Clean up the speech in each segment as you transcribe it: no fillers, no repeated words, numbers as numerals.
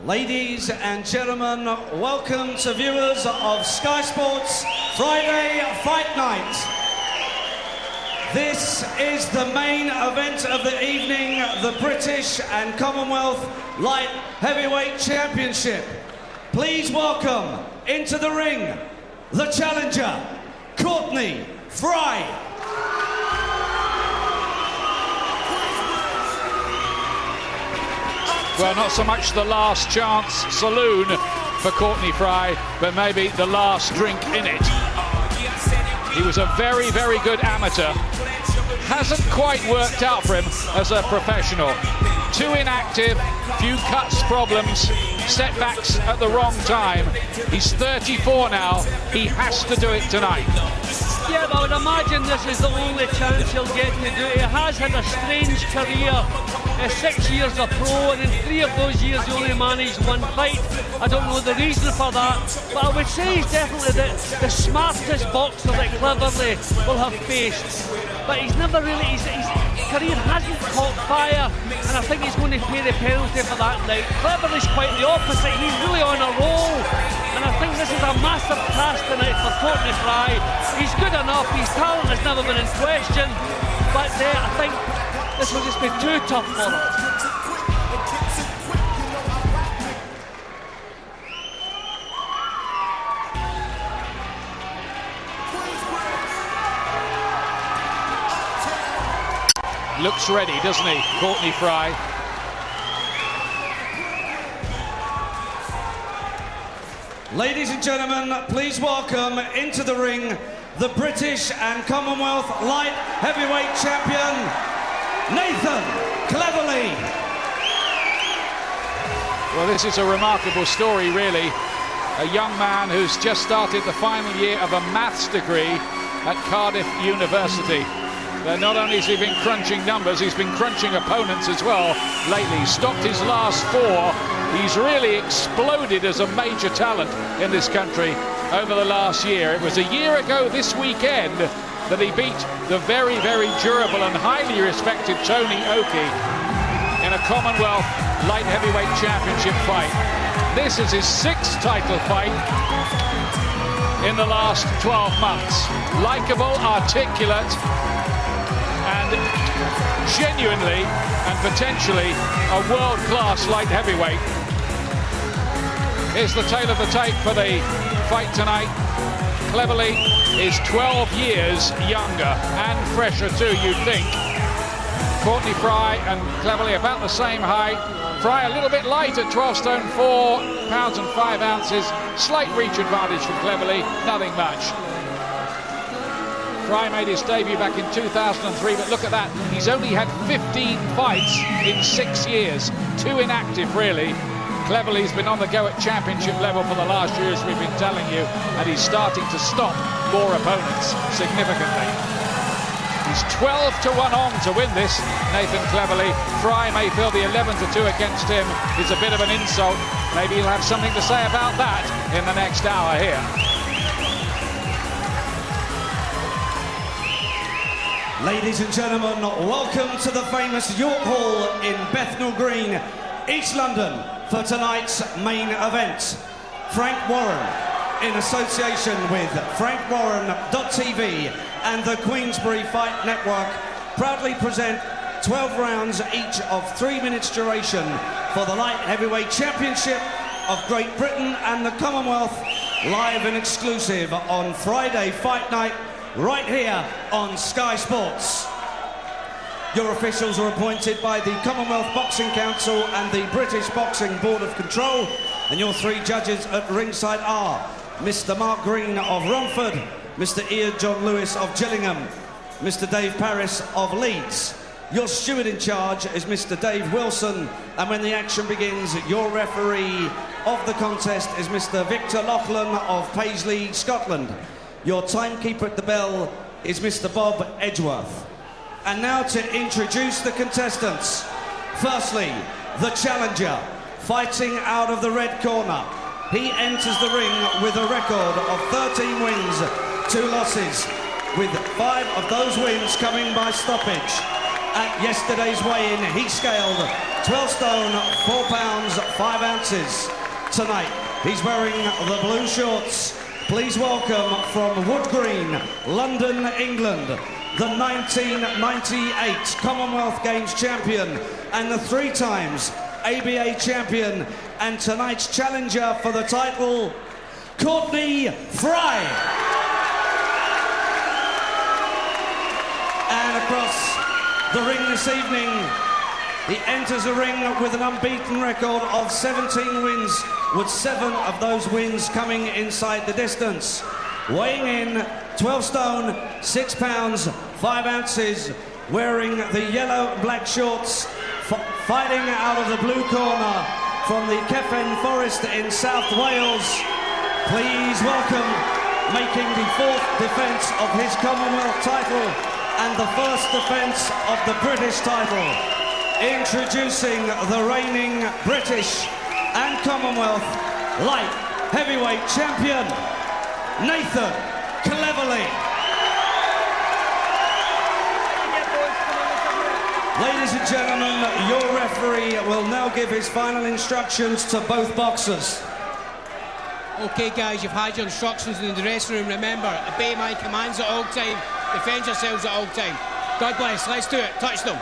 Ladies and gentlemen, welcome to viewers of Sky Sports Friday Fight Night. This is the main event of the evening, the British and Commonwealth Light Heavyweight Championship. Please welcome into the ring, the challenger, Courtney Fry. Well, not so much the last chance saloon for Courtney Fry, but maybe the last drink in it. He was a very, very good amateur. Hasn't quite worked out for him as a professional. Too inactive, few cuts problems, setbacks at the wrong time. He's 34 now. He has to do it tonight. Yeah, but I would imagine this is the only chance he'll get to do it. He has had a strange career. 6 years a pro, and in 3 of those years he only managed 1 fight. I don't know the reason for that, but I would say he's definitely the smartest boxer that Cleverly will have faced. But he's never really, his career hasn't caught fire, and I think he's going to pay the penalty for that night. Cleverly's quite the opposite. He's really on a roll, and I think this is a massive task tonight for Courtney Fry. He's good enough, his talent has never been in question, but I think this will just be too tough for him. Looks ready, doesn't he, Courtney Fry? Ladies and gentlemen, please welcome into the ring the British and Commonwealth Light Heavyweight Champion, Nathan Cleverly. Well, this is a remarkable story, really. A young man who's just started the final year of a maths degree at Cardiff University. Not only has he been crunching numbers, he's been crunching opponents as well lately. He's stopped his last 4. He's really exploded as a major talent in this country over the last year. It was a year ago this weekend that he beat the very, very durable and highly respected Tony Oki in a Commonwealth Light Heavyweight Championship fight. This is his 6th title fight in the last 12 months. Likeable, articulate, and genuinely and potentially a world-class light heavyweight. Here's the tale of the tape for the fight tonight. Cleverly is 12 years younger and fresher too, you'd think. Courtney Fry and Cleverly about the same height. Fry a little bit light at 12 stone 4 pounds and 5 ounces. Slight reach advantage for Cleverly, nothing much. Fry made his debut back in 2003, but look at that. He's only had 15 fights in 6 years. Too inactive, really. Cleverly's been on the go at championship level for the last year, as we've been telling you, and he's starting to stop more opponents significantly. He's 12-1 on to win this, Nathan Cleverly. Fry may feel the 11-2 against him is a bit of an insult. Maybe he'll have something to say about that in the next hour here. Ladies and gentlemen, welcome to the famous York Hall in Bethnal Green, East London, for tonight's main event. Frank Warren, in association with frankwarren.tv and the Queensberry Fight Network, proudly present 12 rounds each of 3 minutes duration for the Light Heavyweight Championship of Great Britain and the Commonwealth, live and exclusive on Friday Fight Night, right here on Sky Sports. Your officials are appointed by the Commonwealth Boxing Council and the British Boxing Board of Control, and your 3 judges at ringside are Mr. Mark Green of Romford, Mr. Ian John Lewis of Gillingham, Mr. Dave Parris of Leeds. Your steward in charge is Mr. Dave Wilson, and when the action begins, your referee of the contest is Mr. Victor Loughlin of Paisley, Scotland. Your timekeeper at the bell is Mr. Bob Edgeworth. And now to introduce the contestants. Firstly, the challenger, fighting out of the red corner. He enters the ring with a record of 13 wins, 2 losses, with 5 of those wins coming by stoppage. At yesterday's weigh-in, he scaled 12 stone, 4 pounds, 5 ounces. Tonight, he's wearing the blue shorts. Please welcome from Wood Green, London, England, the 1998 Commonwealth Games champion and the 3 times ABA champion, and tonight's challenger for the title, Courtney Fry. And across the ring this evening, he enters the ring with an unbeaten record of 17 wins, with 7 of those wins coming inside the distance. Weighing in 12 stone, 6 pounds, 5 ounces, wearing the yellow black shorts, fighting out of the blue corner from the Cefn Forest in South Wales. Please welcome, making the 4th defence of his Commonwealth title and the 1st defence of the British title, introducing the reigning British and Commonwealth light heavyweight champion, Nathan Cleverly. Ladies and gentlemen, your referee will now give his final instructions to both boxers. Okay guys, you've had your instructions in the dressing room. Remember, obey my commands at all time. Defend yourselves at all time. God bless, let's do it. Touch them.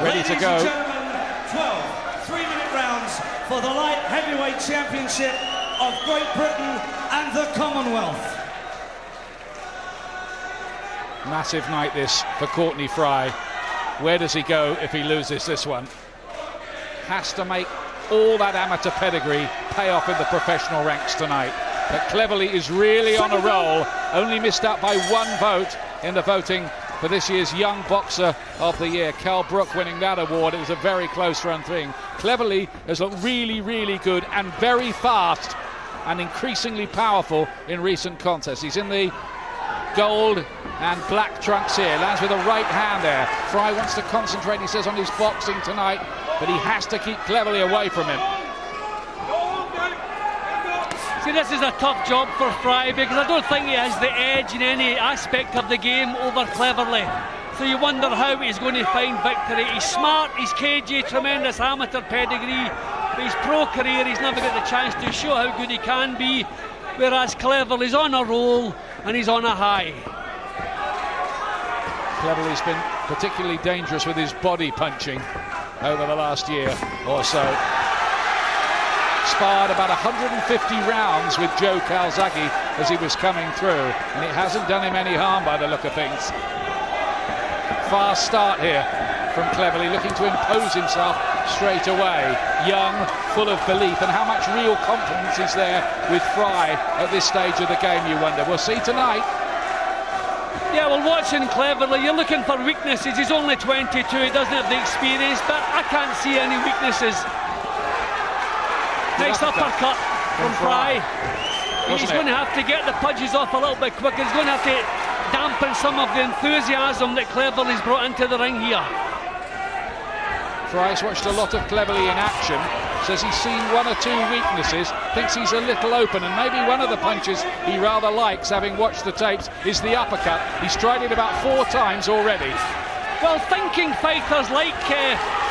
Ready to go. Ladies and gentlemen, 12 3-minute rounds for the light heavyweight championship of Great Britain and the Commonwealth. Massive night this for Courtney Fry. Where does he go if he loses this one? Has to make all that amateur pedigree pay off in the professional ranks tonight. But Cleverly is really on a roll. Only missed out by 1 vote in the voting for this year's Young Boxer of the Year. Cal Brook winning that award. It was a very close run thing. Cleverly has looked really, really good and very fast and increasingly powerful in recent contests. He's in the gold and black trunks here. Lands with a right hand there. Fry wants to concentrate, he says, on his boxing tonight, but he has to keep Cleverly away from him. See, this is a tough job for Fry because I don't think he has the edge in any aspect of the game over Cleverly. So you wonder how he's going to find victory. He's smart, he's cagey, tremendous amateur pedigree, but his pro career he's never got the chance to show how good he can be, whereas Cleverly's on a roll and he's on a high. Cleverly's been particularly dangerous with his body punching over the last year or so. Sparred about 150 rounds with Joe Calzaghe as he was coming through, and it hasn't done him any harm by the look of things. Fast start here from Cleverly, looking to impose himself straight away. Young, full of belief, and how much real confidence is there with Fry at this stage of the game, you wonder. We'll see tonight. Yeah, well, watching Cleverly, you're looking for weaknesses. He's only 22, he doesn't have the experience, but I can't see any weaknesses. Next uppercut from Fry. He's going to have to get the punches off a little bit quicker. He's going to have to dampen some of the enthusiasm that Cleverly's brought into the ring here. Fry's watched a lot of Cleverly in action, says he's seen 1 or 2 weaknesses, thinks he's a little open, and maybe one of the punches he rather likes, having watched the tapes, is the uppercut. He's tried it about 4 times already. Well, thinking fighters like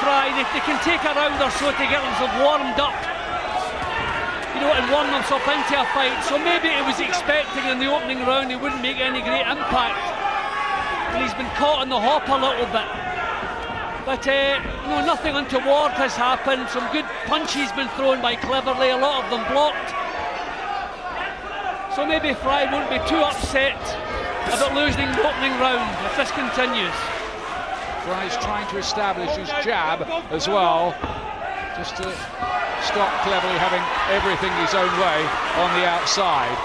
Fry, they can take a round or so to get themselves warmed up, you know, and warm themselves into a fight. So maybe he was expecting in the opening round he wouldn't make any great impact, and he's been caught on the hop a little bit. But no, nothing untoward has happened. Some good punches been thrown by Cleverly, a lot of them blocked. So maybe Fry won't be too upset about losing the opening round if this continues. Fry's trying to establish his jab as well, just to stop Cleverly having everything his own way on the outside.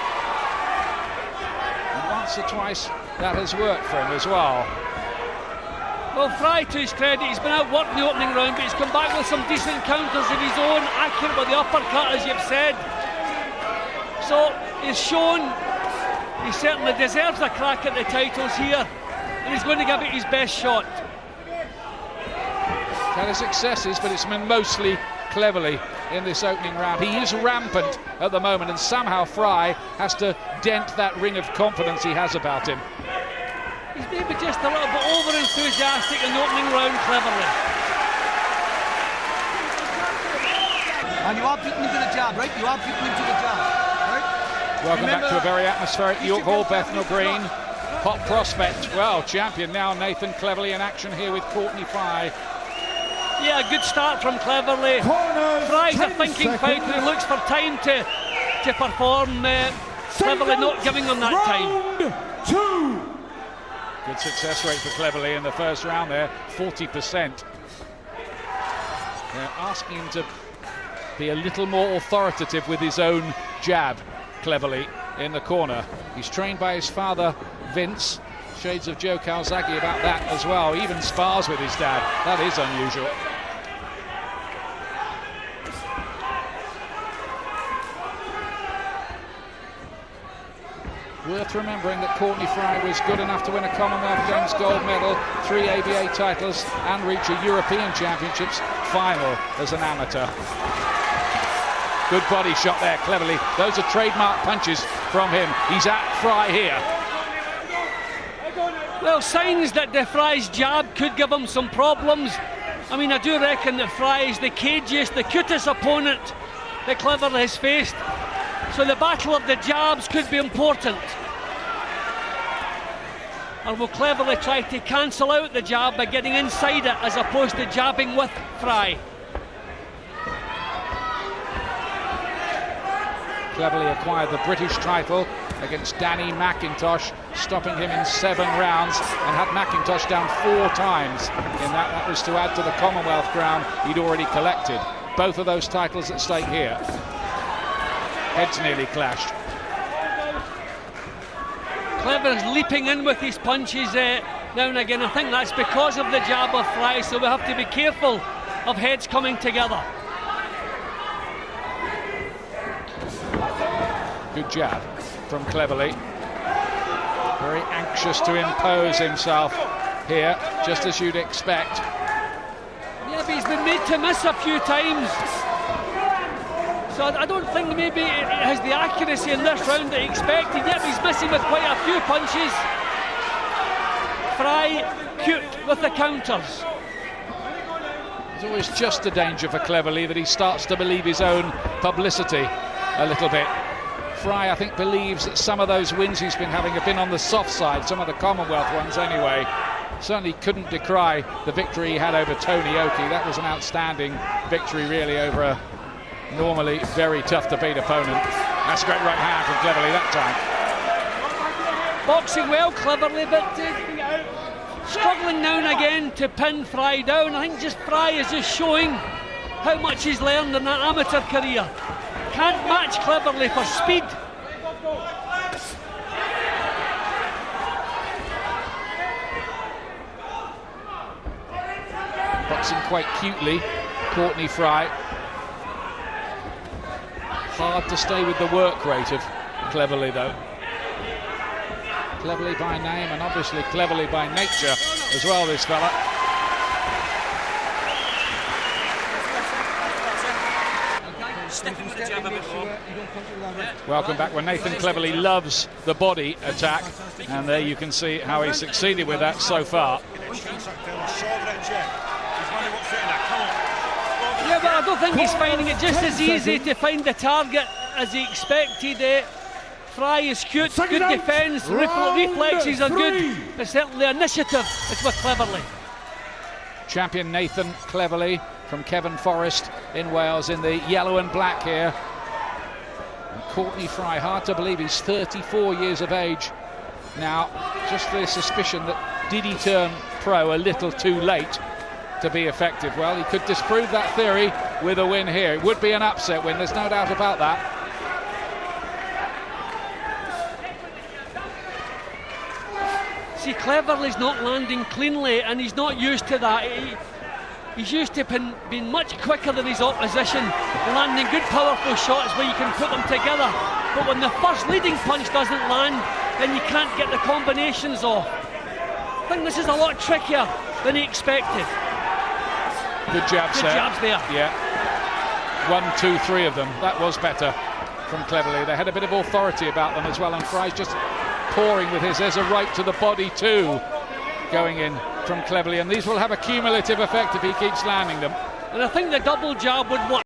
And once or twice that has worked for him as well. Well, Fry, to his credit, he's been out working the opening round, but he's come back with some decent counters of his own, accurate with the uppercut, as you've said. So he's shown he certainly deserves a crack at the titles here, and he's going to give it his best shot. Had his successes, but it's been mostly Cleverly in this opening round. He is rampant at the moment, and somehow Fry has to dent that ring of confidence he has about him. He's maybe just a little bit over-enthusiastic in the opening round, Cleverly. And you are beating him to the jab, right? You are beating him to the jab, right? Welcome back to a very atmospheric York Hall, Bethnal Green. Hot prospect, well, champion now, Nathan Cleverly in action here with Courtney Fry. Yeah, a good start from Cleverly. Fry's a thinking fighter, he looks for time to perform. Cleverly not giving him that time. Good success rate for Cleverly in the first round there, 40%. They're asking him to be a little more authoritative with his own jab, Cleverly, in the corner. He's trained by his father, Vince. Shades of Joe Calzaghe about that as well. He even spars with his dad. That is unusual. Worth remembering that Courtney Fry was good enough to win a Commonwealth Games gold medal, 3 ABA titles, and reach a European Championships final as an amateur. Good body shot there, Cleverly. Those are trademark punches from him. He's at Fry here. Well, signs that the Fry's jab could give him some problems. I mean, I do reckon that Fry is the cagiest, the cutest opponent that Cleverly has faced. So the battle of the jabs could be important. Or will Cleverly try to cancel out the jab by getting inside it as opposed to jabbing with Fry? Cleverly acquired the British title against Danny McIntosh, stopping him in 7 rounds, and had McIntosh down 4 times in that. That was to add to the Commonwealth crown he'd already collected. Both of those titles at stake here. Heads nearly clashed. Cleverly's leaping in with his punches now and again. I think that's because of the jab of Fry, so we have to be careful of heads coming together. Good jab from Cleverly. Very anxious to impose himself here, just as you'd expect. Yeah, but he's been made to miss a few times. So I don't think maybe it has the accuracy in this round that he expected. Yep, he's missing with quite a few punches. Fry cute with the counters. There's always just a danger for Cleverly that he starts to believe his own publicity a little bit. Fry, I think, believes that some of those wins he's been having have been on the soft side, some of the Commonwealth ones anyway. Certainly couldn't decry the victory he had over Tony Oki. That was an outstanding victory, really, over a normally very tough to beat opponent. That's a great right hand from Cleverly that time. Boxing well, Cleverly, but struggling now and again to pin Fry down. I think just Fry is just showing how much he's learned in that amateur career. Can't match Cleverly for speed. Boxing quite cutely, Courtney Fry. Hard to stay with the work rate of Cleverly, though. Cleverly by name and obviously Cleverly by nature as well, this fella. Welcome back, where Nathan Cleverly loves the body attack, and there you can see how he succeeded with that so far. Yeah, but I don't think he's finding it just as easy to find the target as he expected. Fry is cute, good defence, reflexes are good, but certainly the initiative is with Cleverly. Champion Nathan Cleverly from Kevin Forest in Wales in the yellow and black here. And Courtney Fry, hard to believe he's 34 years of age now. Just the suspicion that did he turn pro a little too late to be effective? Well, he could disprove that theory with a win here. It would be an upset win, there's no doubt about that. See, Cleverly's not landing cleanly, and he's not used to that. He's used to being much quicker than his opposition, landing good powerful shots where you can put them together. But when the first leading punch doesn't land, then you can't get the combinations off. I think this is a lot trickier than he expected. Good jabs Good there. jabs there. Yeah. 1, 2, 3 of them. That was better from Cleverly. They had a bit of authority about them as well, and Fry's just pouring with his. There's a right to the body too, going in from Cleverly, and these will have a cumulative effect if he keeps landing them. And I think the double jab would work.